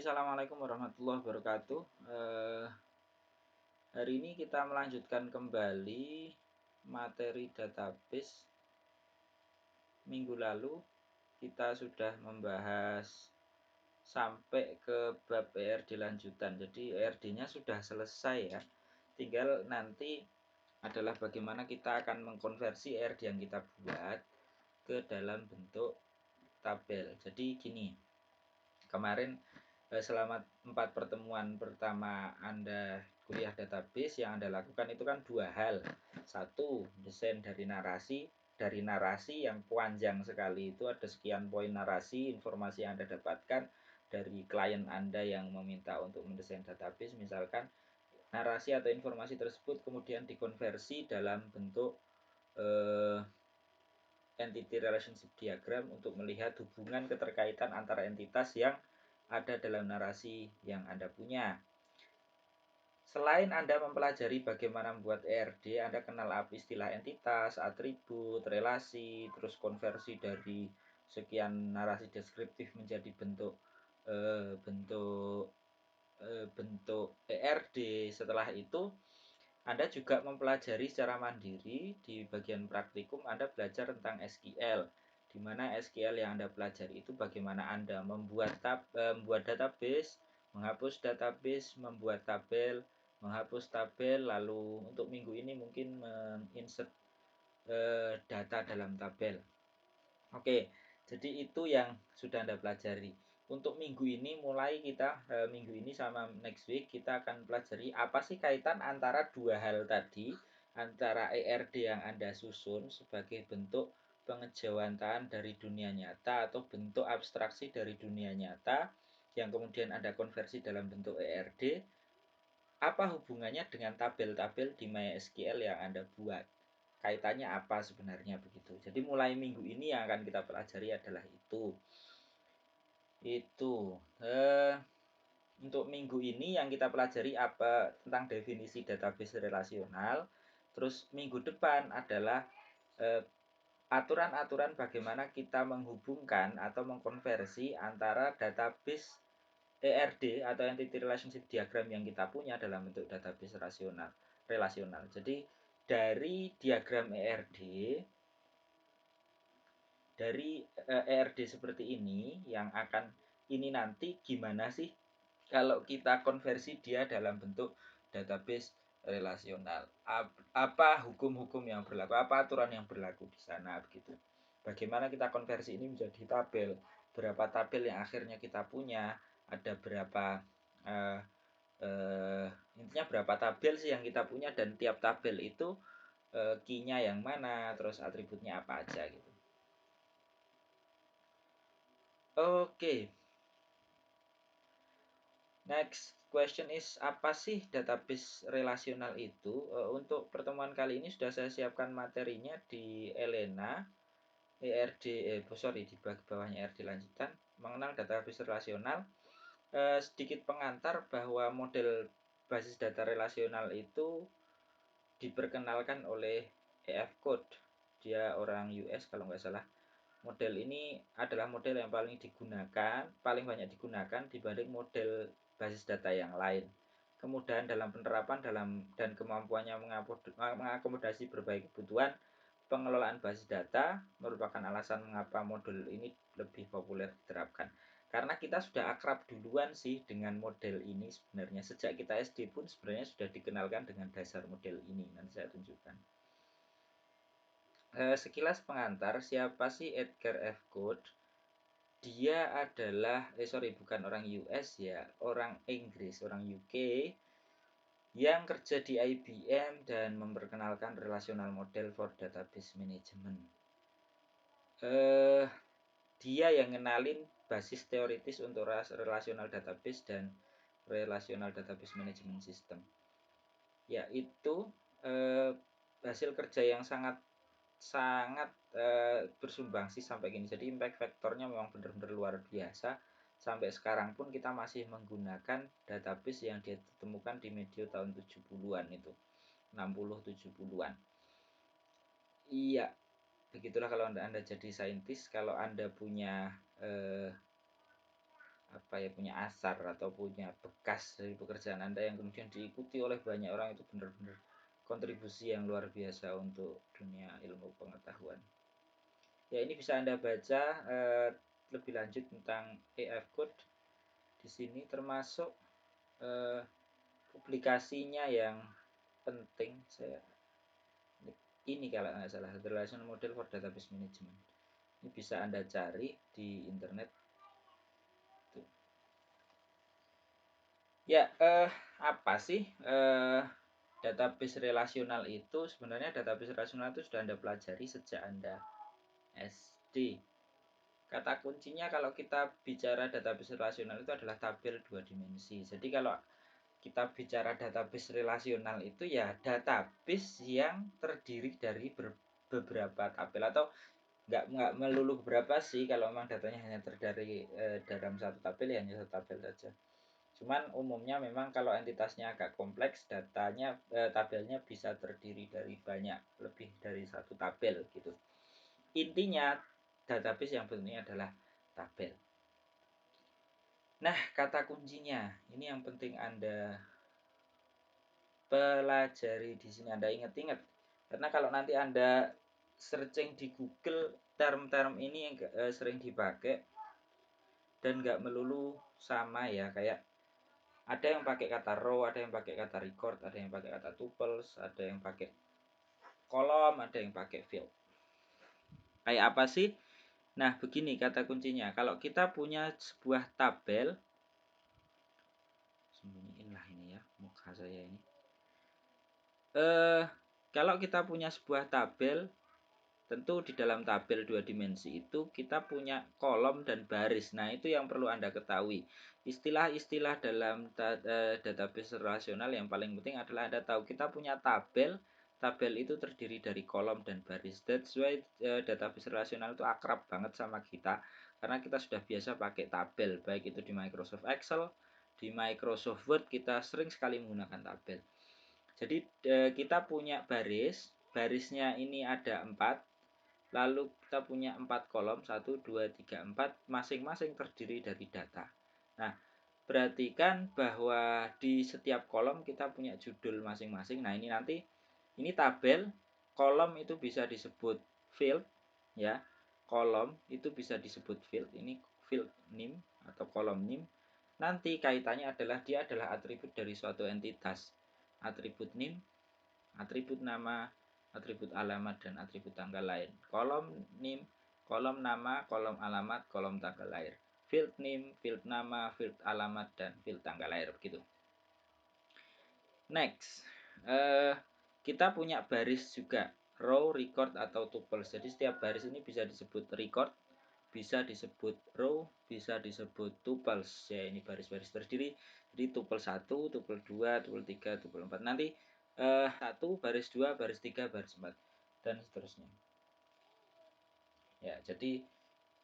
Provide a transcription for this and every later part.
Assalamualaikum warahmatullahi wabarakatuh. Hari ini kita melanjutkan kembali materi database. Minggu lalu kita sudah membahas sampai ke bab ERD lanjutan. Jadi ERD-nya sudah selesai ya. Tinggal nanti adalah bagaimana kita akan mengkonversi ERD yang kita buat ke dalam bentuk tabel. Jadi gini, kemarin selama 4 pertemuan pertama Anda kuliah database, yang Anda lakukan itu kan dua hal. Satu, desain dari narasi yang panjang sekali, itu ada sekian poin narasi, informasi yang Anda dapatkan dari klien Anda yang meminta untuk mendesain database. Misalkan narasi atau informasi tersebut kemudian dikonversi dalam bentuk entity relationship diagram untuk melihat hubungan keterkaitan antara entitas yang ada dalam narasi yang Anda punya. Selain Anda mempelajari bagaimana membuat ERD, Anda kenal istilah entitas, atribut, relasi, terus konversi dari sekian narasi deskriptif menjadi bentuk ERD. Setelah itu Anda juga mempelajari secara mandiri. Di bagian praktikum Anda belajar tentang SQL, di mana SQL yang Anda pelajari itu bagaimana Anda membuat database, menghapus database, membuat tabel, menghapus tabel. Lalu untuk minggu ini mungkin menginsert data dalam tabel. Oke, jadi itu yang sudah Anda pelajari. Untuk minggu ini minggu ini sama next week kita akan pelajari apa sih kaitan antara dua hal tadi, antara ERD yang Anda susun sebagai bentuk pengejawantahan dari dunia nyata atau bentuk abstraksi dari dunia nyata yang kemudian Anda konversi dalam bentuk ERD. Apa hubungannya dengan tabel-tabel di MySQL yang Anda buat? Kaitannya apa sebenarnya begitu. Jadi mulai minggu ini yang akan kita pelajari adalah itu. Untuk minggu ini yang kita pelajari apa tentang definisi database relasional. Terus minggu depan adalah aturan-aturan bagaimana kita menghubungkan atau mengkonversi antara database ERD atau entity relationship diagram yang kita punya dalam bentuk database relasional. Jadi dari diagram ERD, seperti ini yang akan ini nanti gimana sih kalau kita konversi dia dalam bentuk database relasional. Apa hukum-hukum yang berlaku, apa aturan yang berlaku di sana begitu. Bagaimana kita konversi ini menjadi tabel, berapa tabel yang akhirnya kita punya, ada berapa intinya berapa tabel sih yang kita punya, dan tiap tabel itu key-nya yang mana, terus atributnya apa aja gitu. Oke. Next question is, apa sih database relasional itu? Untuk pertemuan kali ini sudah saya siapkan materinya di Elena, di bawahnya ERD lanjutan, mengenal database relasional. Sedikit pengantar bahwa model basis data relasional itu diperkenalkan oleh E.F. Code. Dia orang US kalau nggak salah. Model ini adalah model yang paling banyak digunakan dibanding model basis data yang lain. Kemudahan dalam penerapan dan kemampuannya mengakomodasi berbagai kebutuhan pengelolaan basis data merupakan alasan mengapa model ini lebih populer diterapkan. Karena kita sudah akrab duluan sih dengan model ini sebenarnya. Sejak kita SD pun sebenarnya sudah dikenalkan dengan dasar model ini. Nanti saya tunjukkan. Sekilas pengantar, siapa sih Edgar F. Code? Dia adalah bukan orang US ya, orang Inggris, orang UK yang kerja di IBM dan memperkenalkan relational model for database management. Dia yang ngenalin basis teoritis untuk relational database dan relational database management system. Yaitu hasil kerja yang sangat bersumbangsi sampai gini. Jadi impact factornya memang benar-benar luar biasa. Sampai sekarang pun kita masih menggunakan database yang ditemukan di medio tahun 70-an itu. 60-70-an. Iya, begitulah kalau Anda jadi saintis. Kalau Anda punya apa ya, punya asar atau punya bekas dari pekerjaan Anda yang kemudian diikuti oleh banyak orang, itu benar-benar kontribusi yang luar biasa untuk dunia ilmu pengetahuan. Ya, ini bisa Anda baca lebih lanjut tentang AF Code di sini, termasuk eh, publikasinya yang penting. Ini kalau nggak salah, The Relational Model for Database Management. Ini bisa Anda cari di internet. Tuh. Ya, apa sih database relasional itu? Sebenarnya database relasional itu sudah Anda pelajari sejak Anda SD. Kata kuncinya kalau kita bicara database relasional itu adalah tabel 2 dimensi. Jadi kalau kita bicara database relasional itu ya database yang terdiri dari beberapa tabel, atau nggak melulu beberapa sih, kalau memang datanya hanya terdiri dalam satu tabel ya hanya satu tabel saja. Cuman umumnya memang kalau entitasnya agak kompleks, datanya tabelnya bisa terdiri dari banyak, lebih dari satu tabel gitu. Intinya database yang bentuknya adalah tabel. Nah, kata kuncinya ini yang penting Anda pelajari di sini, Anda ingat-ingat. Karena kalau nanti Anda searching di Google term-term ini yang sering dipakai dan nggak melulu sama ya, kayak ada yang pakai kata row, ada yang pakai kata record, ada yang pakai kata tuples, ada yang pakai kolom, ada yang pakai field. Kayak apa sih? Nah, begini kata kuncinya. Kalau kita punya sebuah tabel, sembunyiin lah ini ya muka saya ini. Kalau kita punya sebuah tabel, tentu di dalam tabel 2 dimensi itu kita punya kolom dan baris. Nah, itu yang perlu Anda ketahui. Istilah-istilah dalam database relasional yang paling penting adalah Anda tahu kita punya tabel. Tabel itu terdiri dari kolom dan baris. That's why database relasional itu akrab banget sama kita, karena kita sudah biasa pakai tabel, baik itu di Microsoft Excel, di Microsoft Word kita sering sekali menggunakan tabel. Jadi kita punya barisnya ini ada 4. Lalu kita punya 4 kolom, 1, 2, 3, 4, masing-masing terdiri dari data. Nah, perhatikan bahwa di setiap kolom kita punya judul masing-masing. Nah, ini nanti, ini tabel, kolom itu bisa disebut field, ya. Kolom itu bisa disebut field. Ini field name atau kolom name. Nanti kaitannya adalah dia adalah atribut dari suatu entitas. Atribut name, atribut nama, atribut alamat, dan atribut tanggal lahir. Kolom name, kolom nama, kolom alamat, kolom tanggal lahir. Field name, field nama, field alamat, dan field tanggal lahir, begitu. Next, kita punya baris juga, row, record, atau tuples. Jadi setiap baris ini bisa disebut record, bisa disebut row, bisa disebut tuples. Ya, ini baris-baris terdiri. Jadi tuple 1, tuple 2, tuple 3, tuple 4. Nanti 1, baris 2, baris 3, baris 4, dan seterusnya. Ya, jadi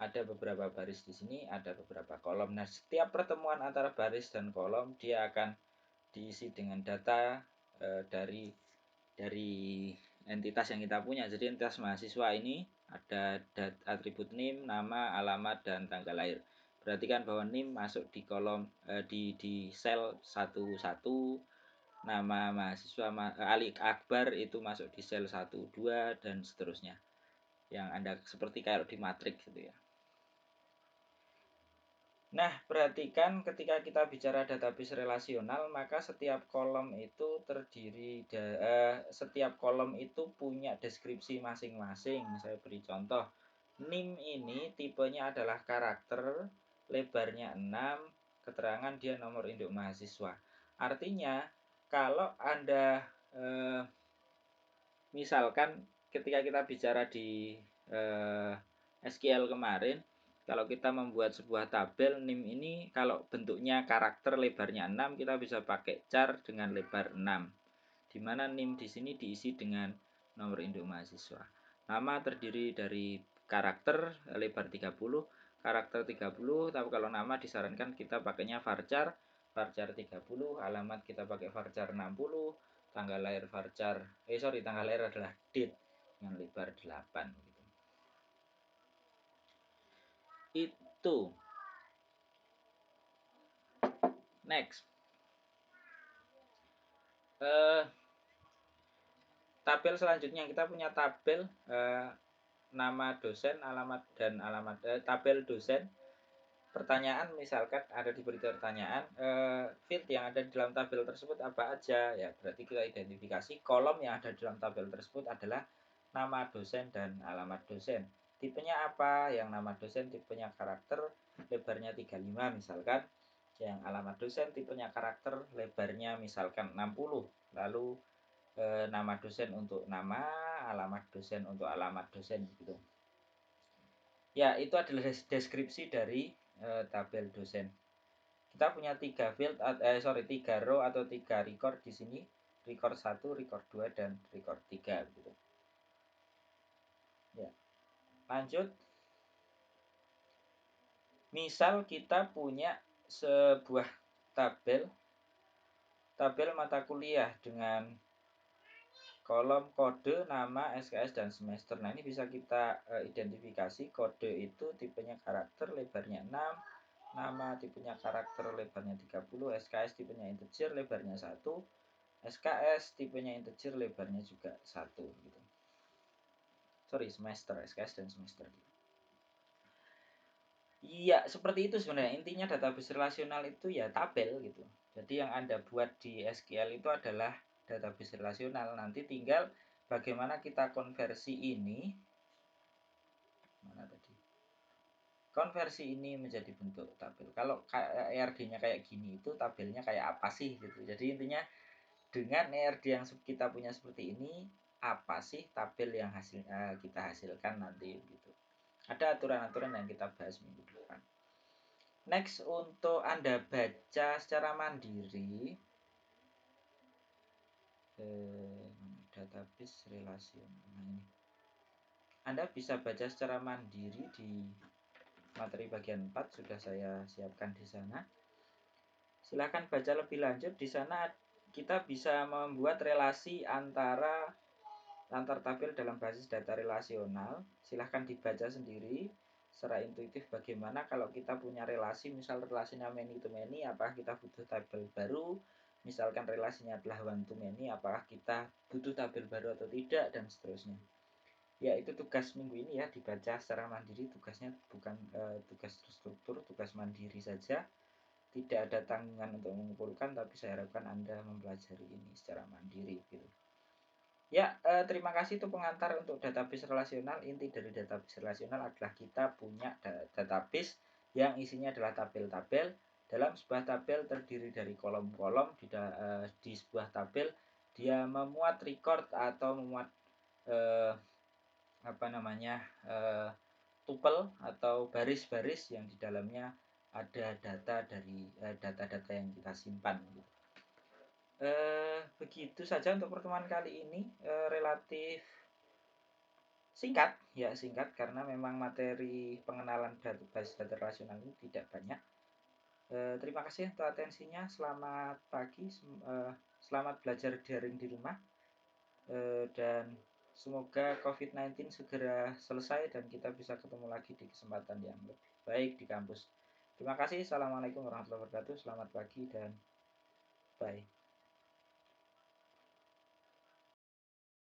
ada beberapa baris di sini, ada beberapa kolom. Nah, setiap pertemuan antara baris dan kolom dia akan diisi dengan data dari entitas yang kita punya. Jadi entitas mahasiswa ini ada atribut NIM, nama, alamat, dan tanggal lahir. Perhatikan bahwa NIM masuk di kolom di sel 11, nama mahasiswa Ali Akbar itu masuk di sel 12, dan seterusnya. Yang Anda seperti kayak di matriks gitu ya. Nah, perhatikan ketika kita bicara database relasional, maka setiap kolom itu setiap kolom itu punya deskripsi masing-masing. Saya beri contoh. NIM ini tipenya adalah karakter, lebarnya 6, keterangan dia nomor induk mahasiswa. Artinya, kalau Anda misalkan ketika kita bicara di SQL kemarin, kalau kita membuat sebuah tabel NIM ini, kalau bentuknya karakter lebarnya 6, kita bisa pakai char dengan lebar 6. Di mana NIM di sini diisi dengan nomor induk mahasiswa. Nama terdiri dari karakter lebar 30, karakter 30, tapi kalau nama disarankan kita pakainya varchar, varchar 30, alamat kita pakai varchar 60, tanggal lahir varchar, tanggal lahir adalah date dengan lebar 8 gitu. Itu Next, tabel selanjutnya kita punya tabel nama dosen, alamat dan alamat tabel dosen. Pertanyaan misalkan ada diberi pertanyaan, field yang ada di dalam tabel tersebut apa aja, ya berarti kita identifikasi kolom yang ada di dalam tabel tersebut adalah nama dosen dan alamat dosen. Tipenya apa? Yang nama dosen tipenya karakter, lebarnya 35 misalkan. Yang alamat dosen tipenya karakter, lebarnya misalkan 60. Lalu nama dosen untuk nama, alamat dosen untuk alamat dosen gitu. Ya, itu adalah deskripsi dari tabel dosen. Kita punya 3 row atau 3 record di sini. Record 1, record 2 dan record 3 gitu. Ya. Lanjut. Misal kita punya sebuah tabel mata kuliah dengan kolom kode, nama, SKS, dan semester. Nah, ini bisa kita identifikasi. Kode itu tipenya karakter, lebarnya 6. Nama tipenya karakter, lebarnya 30. SKS tipenya integer, lebarnya 1. SKS tipenya integer, lebarnya juga 1 gitu. Semester, SKS dan semester gitu. Iya, seperti itu sebenarnya. Intinya database relasional itu ya tabel gitu. Jadi yang Anda buat di SQL itu adalah database relasional. Nanti tinggal bagaimana kita konversi ini. Mana tadi? Konversi ini menjadi bentuk tabel. Kalau ERD-nya kayak gini itu tabelnya kayak apa sih gitu. Jadi intinya dengan ERD yang kita punya seperti ini, apa sih tabel yang kita hasilkan nanti gitu. Ada aturan-aturan yang kita bahas minggu depan. Next, untuk Anda baca secara mandiri database relasional. Nah, ini Anda bisa baca secara mandiri di materi bagian 4 sudah saya siapkan di sana. Silahkan baca lebih lanjut. Di sana kita bisa membuat relasi antar tabel dalam basis data relasional. Silahkan dibaca sendiri secara intuitif bagaimana kalau kita punya relasi, misal relasinya many to many, apakah kita butuh tabel baru. Misalkan relasinya adalah one to many, apakah kita butuh tabel baru atau tidak, dan seterusnya. Ya, itu tugas minggu ini ya, dibaca secara mandiri. Tugasnya bukan tugas terstruktur, tugas mandiri saja. Tidak ada tanggungan untuk mengumpulkan, tapi saya harapkan Anda mempelajari ini secara mandiri gitu. Ya, terima kasih itu pengantar untuk database relasional. Inti dari database relasional adalah kita punya database yang isinya adalah tabel-tabel. Dalam sebuah tabel terdiri dari kolom-kolom. Di sebuah tabel dia memuat record atau memuat eh, tuple atau baris-baris yang di dalamnya ada data dari data-data yang kita simpan. Begitu saja untuk pertemuan kali ini, relatif singkat karena memang materi pengenalan database data relasional ini tidak banyak. Terima kasih untuk atensinya. Selamat pagi, selamat belajar daring di rumah, dan semoga COVID-19 segera selesai dan kita bisa ketemu lagi di kesempatan yang lebih baik di kampus. Terima kasih. Assalamualaikum warahmatullahi wabarakatuh. Selamat pagi dan bye.